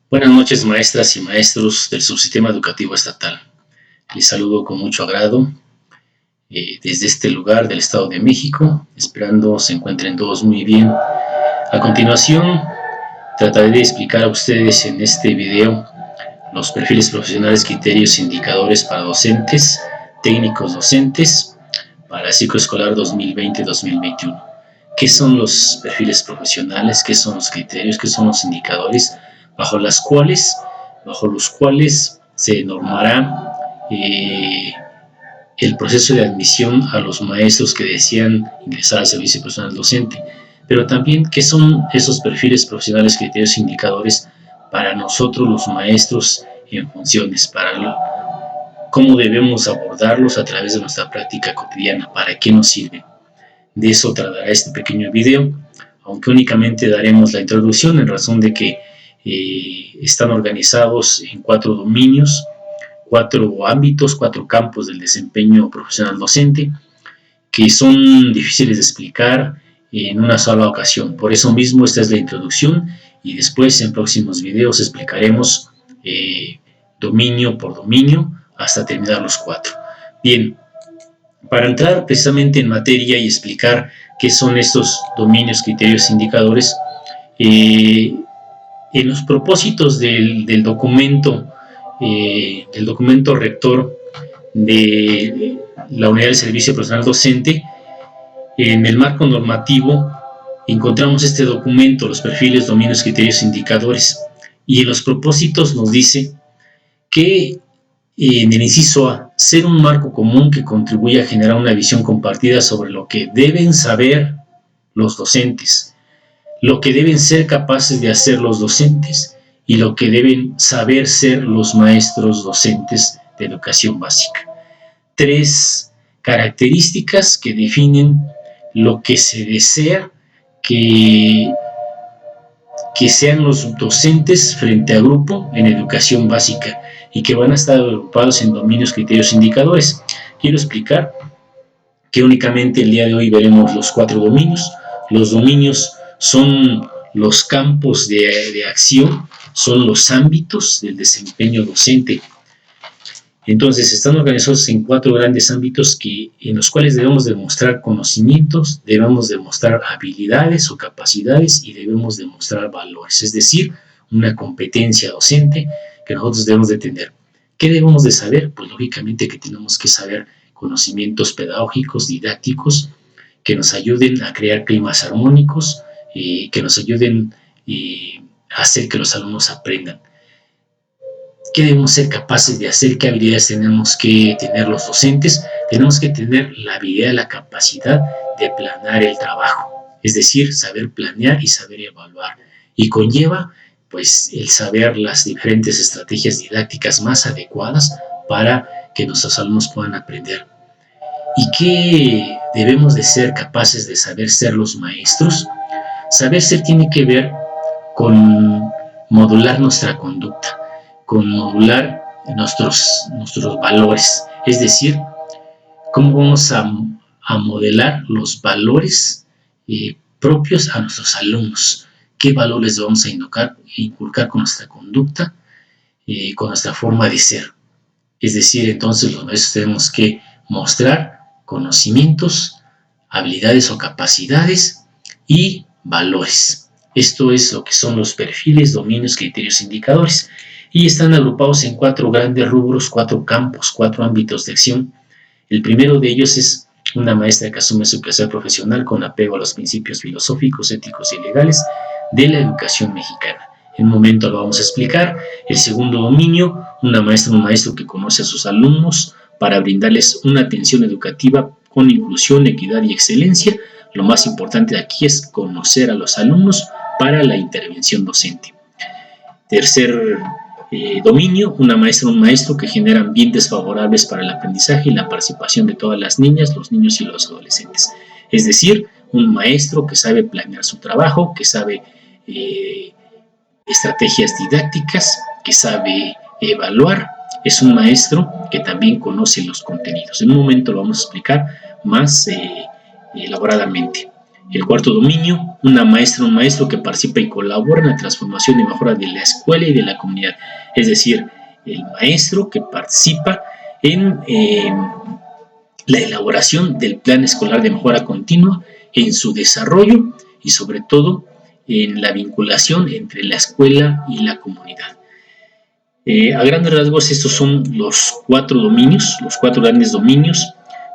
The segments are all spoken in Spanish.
Buenas noches, maestras y maestros del Subsistema Educativo Estatal. Les saludo con mucho agrado desde este lugar del Estado de México, esperando se encuentren todos muy bien. A continuación, trataré de explicar a ustedes en este video los perfiles profesionales, criterios e indicadores para docentes, técnicos docentes, para el ciclo escolar 2020-2021. ¿Qué son los perfiles profesionales? ¿Qué son los criterios? ¿Qué son los indicadores bajo los cuales se normará el proceso de admisión a los maestros que desean ingresar al servicio personal docente? Pero también, ¿qué son esos perfiles profesionales, criterios e indicadores para nosotros los maestros en funciones? ¿Cómo debemos abordarlos a través de nuestra práctica cotidiana? ¿Para qué nos sirven? De eso tratará este pequeño video, aunque únicamente daremos la introducción en razón de que están organizados en 4 dominios, 4 ámbitos, 4 campos del desempeño profesional docente, que son difíciles de explicar en una sola ocasión. Por eso mismo esta es la introducción y después en próximos videos explicaremos dominio por dominio hasta terminar los 4. Bien, para entrar precisamente en materia y explicar qué son estos dominios, criterios e indicadores, en los propósitos del documento rector de la Unidad de Servicio Profesional Docente, en el marco normativo encontramos este documento, los perfiles, dominios, criterios e indicadores, y en los propósitos nos dice que en el inciso A, ser un marco común que contribuya a generar una visión compartida sobre lo que deben saber los docentes, lo que deben ser capaces de hacer los docentes y lo que deben saber ser los maestros docentes de educación básica. 3 características que definen lo que se desea que sean los docentes frente a grupo en educación básica y que van a estar agrupados en dominios, criterios e indicadores. Quiero explicar que únicamente el día de hoy veremos los 4 dominios. Los dominios son los campos de acción, son los ámbitos del desempeño docente. Entonces, están organizados en 4 grandes ámbitos en los cuales debemos demostrar conocimientos, debemos demostrar habilidades o capacidades y debemos demostrar valores, es decir, una competencia docente que nosotros debemos de tener. ¿Qué debemos de saber? Pues lógicamente que tenemos que saber conocimientos pedagógicos, didácticos, que nos ayuden a crear climas armónicos, que nos ayuden a hacer que los alumnos aprendan. ¿Qué debemos ser capaces de hacer? ¿Qué habilidades tenemos que tener los docentes? Tenemos que tener la habilidad, la capacidad de planear el trabajo, es decir, saber planear y saber evaluar. Y conlleva, pues, el saber las diferentes estrategias didácticas más adecuadas para que nuestros alumnos puedan aprender. ¿Y qué debemos de ser capaces de saber ser los maestros? Saber ser tiene que ver con modular nuestra conducta, con modular nuestros valores, es decir, cómo vamos a modelar los valores propios a nuestros alumnos, qué valores vamos a inculcar con nuestra conducta, con nuestra forma de ser. Es decir, entonces los maestros tenemos que mostrar conocimientos, habilidades o capacidades y valores. Esto es lo que son los perfiles, dominios, criterios e indicadores. Y están agrupados en 4 grandes rubros, 4 campos, 4 ámbitos de acción. El primero de ellos es una maestra que asume su quehacer profesional con apego a los principios filosóficos, éticos y legales de la educación mexicana. En un momento lo vamos a explicar. El segundo dominio, una maestra o un maestro que conoce a sus alumnos para brindarles una atención educativa con inclusión, equidad y excelencia. Lo más importante aquí es conocer a los alumnos para la intervención docente. Tercer dominio, una maestra o un maestro que genera ambientes favorables para el aprendizaje y la participación de todas las niñas, los niños y los adolescentes. Es decir, un maestro que sabe planear su trabajo, que sabe estrategias didácticas, que sabe evaluar. Es un maestro que también conoce los contenidos. En un momento lo vamos a explicar más elaboradamente. El cuarto dominio, una maestra o un maestro que participa y colabora en la transformación y mejora de la escuela y de la comunidad. Es decir, el maestro que participa en la elaboración del plan escolar de mejora continua, en su desarrollo y sobre todo en la vinculación entre la escuela y la comunidad. A grandes rasgos estos son los cuatro dominios, los cuatro grandes dominios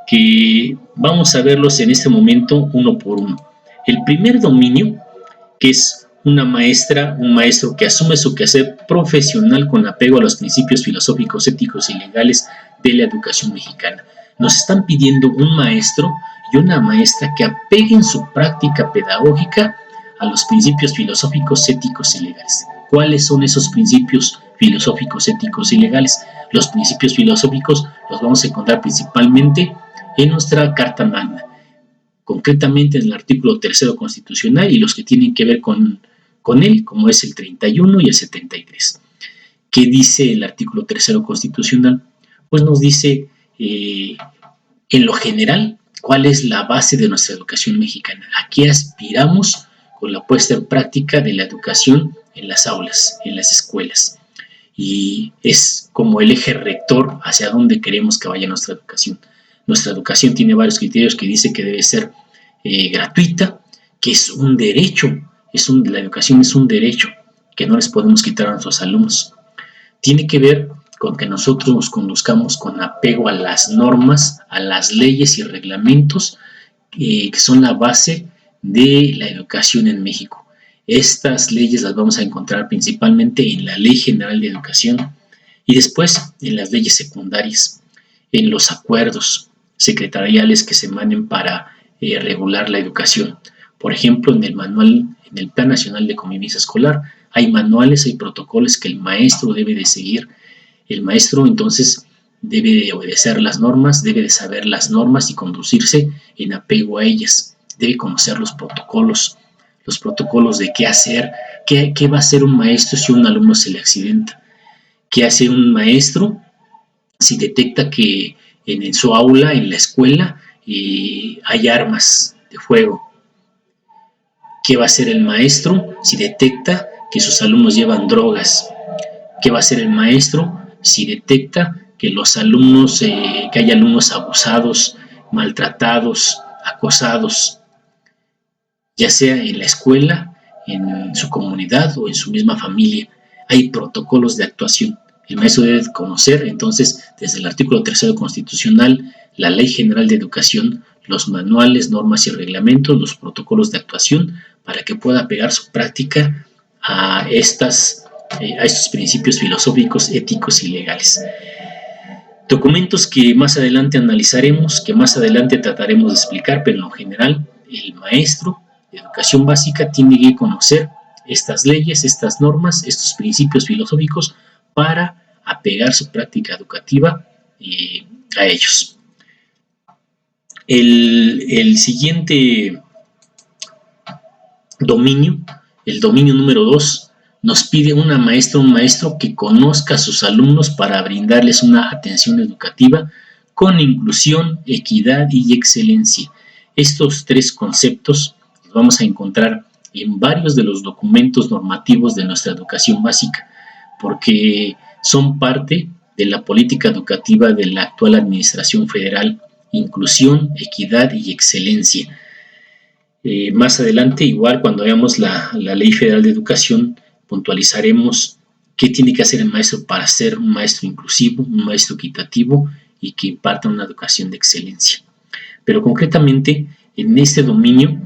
que vamos a verlos en este momento uno por uno. El primer dominio, que es una maestra, un maestro que asume su quehacer profesional con apego a los principios filosóficos, éticos y legales de la educación mexicana. Nos están pidiendo un maestro y una maestra que apeguen su práctica pedagógica a los principios filosóficos, éticos y legales. ¿Cuáles son esos principios filosóficos, éticos y legales? Los principios filosóficos los vamos a encontrar principalmente en nuestra Carta Magna, concretamente en el artículo 3 constitucional y los que tienen que ver con él, como es el 31 y el 73. ¿Qué dice el artículo 3 constitucional? Pues nos dice, en lo general, cuál es la base de nuestra educación mexicana. ¿A qué aspiramos con la puesta en práctica de la educación en las aulas, en las escuelas? Y es como el eje rector hacia dónde queremos que vaya nuestra educación. Nuestra educación tiene varios criterios que dice que debe ser gratuita, que es un derecho, la educación es un derecho que no les podemos quitar a nuestros alumnos. Tiene que ver con que nosotros nos conduzcamos con apego a las normas, a las leyes y reglamentos que son la base de la educación en México. Estas leyes las vamos a encontrar principalmente en la Ley General de Educación y después en las leyes secundarias, en los acuerdos secretariales que se emanen para regular la educación. Por ejemplo, en el Plan Nacional de Convivencia Escolar, hay manuales, hay protocolos que el maestro debe de seguir. El maestro entonces debe de obedecer las normas, debe de saber las normas y conducirse en apego a ellas. Debe conocer los protocolos de qué hacer, qué va a hacer un maestro si un alumno se le accidenta, qué hace un maestro si detecta que en su aula, en la escuela, hay armas de fuego. ¿Qué va a hacer el maestro si detecta que sus alumnos llevan drogas? ¿Qué va a hacer el maestro si detecta que que hay alumnos abusados, maltratados, acosados, ya sea en la escuela, en su comunidad o en su misma familia? Hay protocolos de actuación. El maestro debe conocer, entonces, desde el artículo 3 constitucional, la Ley General de Educación, los manuales, normas y reglamentos, los protocolos de actuación, para que pueda apegar su práctica a estos principios filosóficos, éticos y legales. Documentos que más adelante analizaremos, que más adelante trataremos de explicar, pero en lo general, el maestro de educación básica tiene que conocer estas leyes, estas normas, estos principios filosóficos para apegar su práctica educativa a ellos. El siguiente dominio, el dominio número 2, nos pide una maestra o un maestro que conozca a sus alumnos para brindarles una atención educativa con inclusión, equidad y excelencia. Estos tres conceptos los vamos a encontrar en varios de los documentos normativos de nuestra educación básica, porque son parte de la política educativa de la actual administración federal: inclusión, equidad y excelencia. Más adelante, igual cuando veamos la Ley Federal de Educación, puntualizaremos qué tiene que hacer el maestro para ser un maestro inclusivo, un maestro equitativo y que imparta una educación de excelencia. Pero concretamente, en este dominio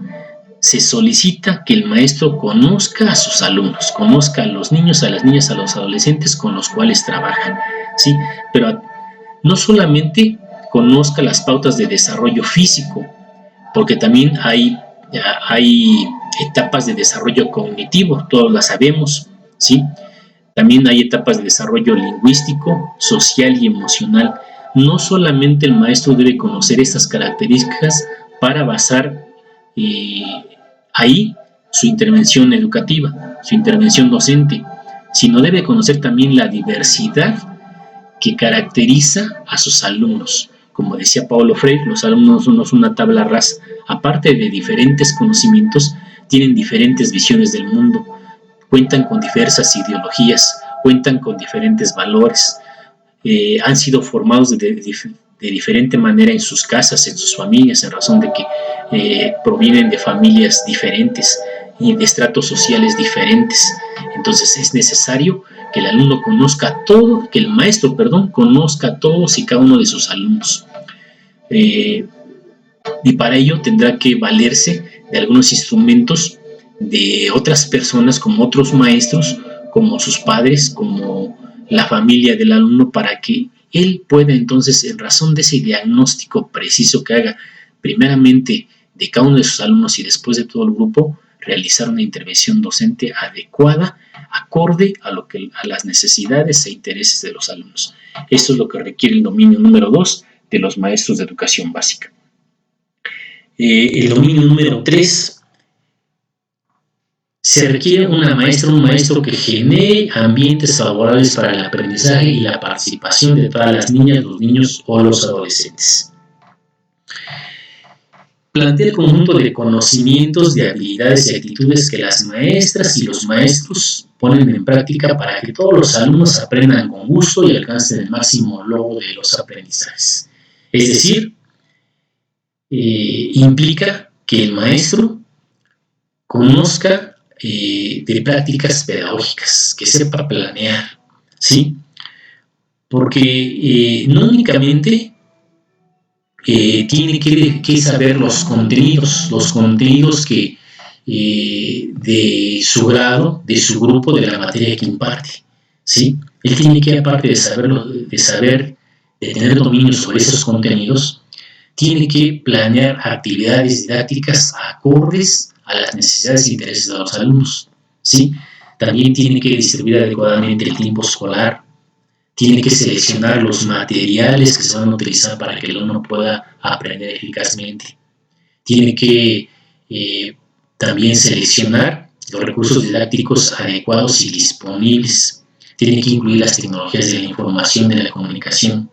se solicita que el maestro conozca a sus alumnos, conozca a los niños, a las niñas, a los adolescentes con los cuales trabajan, ¿sí? Pero no solamente conozca las pautas de desarrollo físico, porque también hay etapas de desarrollo cognitivo, todos las sabemos, ¿sí? También hay etapas de desarrollo lingüístico, social y emocional. No solamente el maestro debe conocer estas características para basar ahí su intervención educativa, su intervención docente, sino debe conocer también la diversidad que caracteriza a sus alumnos. Como decía Paulo Freire, los alumnos no son una tabla rasa, aparte de diferentes conocimientos, tienen diferentes visiones del mundo, cuentan con diversas ideologías, cuentan con diferentes valores, han sido formados de diferente manera en sus casas, en sus familias, en razón de que provienen de familias diferentes y de estratos sociales diferentes. Entonces es necesario que el alumno conozca todo, que el maestro, perdón, conozca a todos y cada uno de sus alumnos. Y para ello tendrá que valerse de algunos instrumentos de otras personas, como otros maestros, como sus padres, como la familia del alumno, para que él pueda entonces, en razón de ese diagnóstico preciso que haga primeramente de cada uno de sus alumnos y después de todo el grupo, realizar una intervención docente adecuada, acorde a las necesidades e intereses de los alumnos. Esto es lo que requiere el dominio número 2 de los maestros de educación básica. El dominio número 3, se requiere un maestro que genere ambientes favorables para el aprendizaje y la participación de todas las niñas, los niños o los adolescentes. Plantea el conjunto de conocimientos, de habilidades y actitudes que las maestras y los maestros ponen en práctica para que todos los alumnos aprendan con gusto y alcancen el máximo logro de los aprendizajes. Es decir, implica que el maestro conozca de prácticas pedagógicas, que sepa planear, ¿sí? Porque no únicamente tiene que saber los contenidos que de su grado, de su grupo, de la materia que imparte, ¿sí? Él tiene que, aparte de tener dominio sobre esos contenidos, tiene que planear actividades didácticas acordes a las necesidades e intereses de los alumnos, ¿sí? También tiene que distribuir adecuadamente el tiempo escolar, tiene que seleccionar los materiales que se van a utilizar para que el alumno pueda aprender eficazmente, tiene que también seleccionar los recursos didácticos adecuados y disponibles, tiene que incluir las tecnologías de la información y de la comunicación.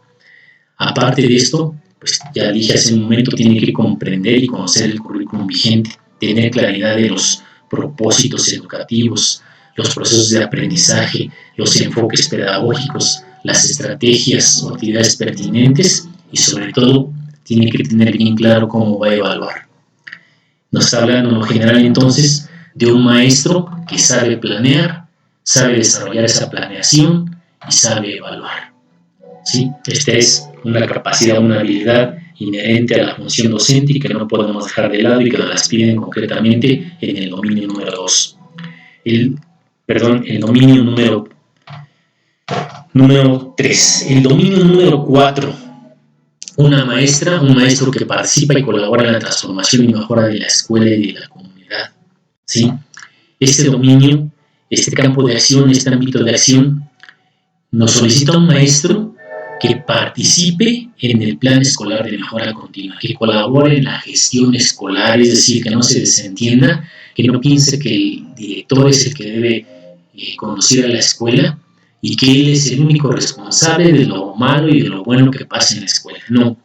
Aparte de esto, pues ya dije hace un momento, tiene que comprender y conocer el currículum vigente, tener claridad de los propósitos educativos, los procesos de aprendizaje, los enfoques pedagógicos, las estrategias o actividades pertinentes y sobre todo tiene que tener bien claro cómo va a evaluar. Nos está hablando en lo general entonces de un maestro que sabe planear, sabe desarrollar esa planeación y sabe evaluar. ¿Sí? Esta es una capacidad, una habilidad inherente a la función docente y que no podemos dejar de lado y que nos las piden concretamente en el dominio número 2. El dominio número 3. El dominio número 4. Una maestra, un maestro que participa y colabora en la transformación y mejora de la escuela y de la comunidad, ¿sí? Este dominio, este campo de acción, este ámbito de acción, nos solicita un maestro que participe en el plan escolar de mejora continua, que colabore en la gestión escolar, es decir, que no se desentienda, que no piense que el director es el que debe conducir a la escuela y que él es el único responsable de lo malo y de lo bueno que pasa en la escuela. No,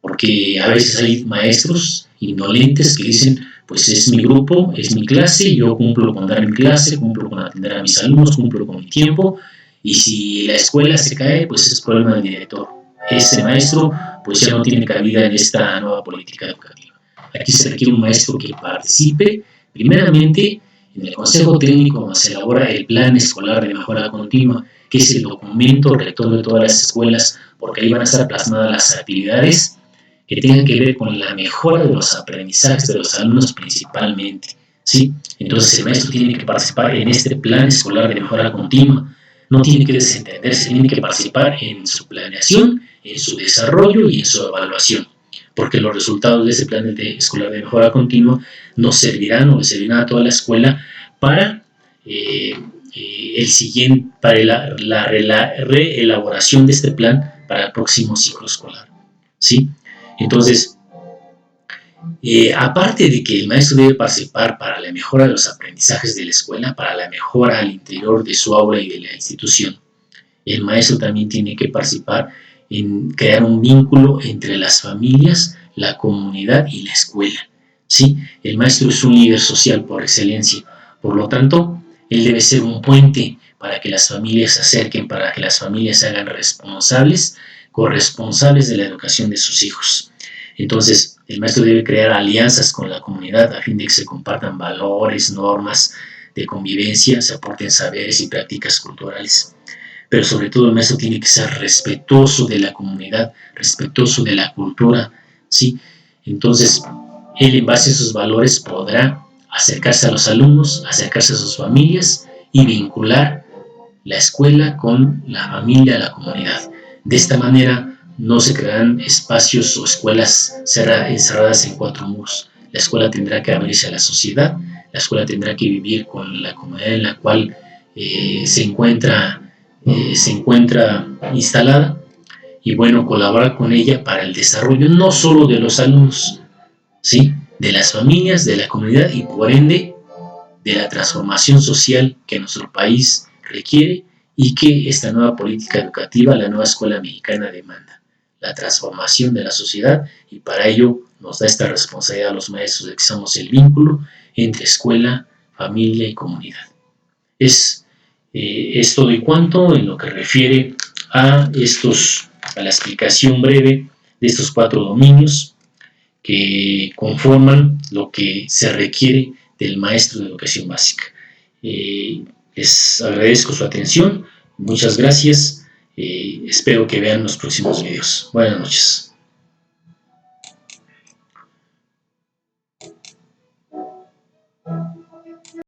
porque a veces hay maestros indolentes que dicen, pues es mi grupo, es mi clase, yo cumplo con dar mi clase, cumplo con atender a mis alumnos, cumplo con mi tiempo, y si la escuela se cae, pues es problema del director. Ese maestro pues ya no tiene cabida en esta nueva política educativa. Aquí se requiere un maestro que participe primeramente en el Consejo Técnico donde se elabora el Plan Escolar de Mejora Continua, que es el documento rector de todas las escuelas, porque ahí van a estar plasmadas las actividades que tengan que ver con la mejora de los aprendizajes de los alumnos principalmente, ¿sí? Entonces el maestro tiene que participar en este Plan Escolar de Mejora Continua, no tiene que desentenderse, tiene que participar en su planeación, en su desarrollo y en su evaluación, porque los resultados de ese plan escolar de mejora continua nos servirán o le servirán a toda la escuela para la reelaboración de este plan para el próximo ciclo escolar, ¿sí? Entonces, aparte de que el maestro debe participar para la mejora de los aprendizajes de la escuela, para la mejora al interior de su aula y de la institución, el maestro también tiene que participar en crear un vínculo entre las familias, la comunidad y la escuela. ¿Sí? El maestro es un líder social por excelencia. Por lo tanto, él debe ser un puente para que las familias se acerquen, para que las familias se hagan responsables, corresponsables de la educación de sus hijos. Entonces, el maestro debe crear alianzas con la comunidad a fin de que se compartan valores, normas de convivencia, se aporten saberes y prácticas culturales. Pero sobre todo el maestro tiene que ser respetuoso de la comunidad, respetuoso de la cultura, ¿sí? Entonces, él en base a esos valores podrá acercarse a los alumnos, acercarse a sus familias y vincular la escuela con la familia, la comunidad. De esta manera no se crearán espacios o escuelas encerradas en cuatro muros. La escuela tendrá que abrirse a la sociedad, la escuela tendrá que vivir con la comunidad en la cual se encuentra instalada y bueno, colaborar con ella para el desarrollo no solo de los alumnos, ¿sí? De las familias, de la comunidad y por ende de la transformación social que nuestro país requiere y que esta nueva política educativa, la nueva escuela mexicana demanda. La transformación de la sociedad y para ello nos da esta responsabilidad a los maestros de que somos el vínculo entre escuela, familia y comunidad. Es todo y cuanto en lo que refiere a la explicación breve de estos 4 dominios que conforman lo que se requiere del maestro de educación básica. Les agradezco su atención, muchas gracias, espero que vean los próximos videos. Buenas noches.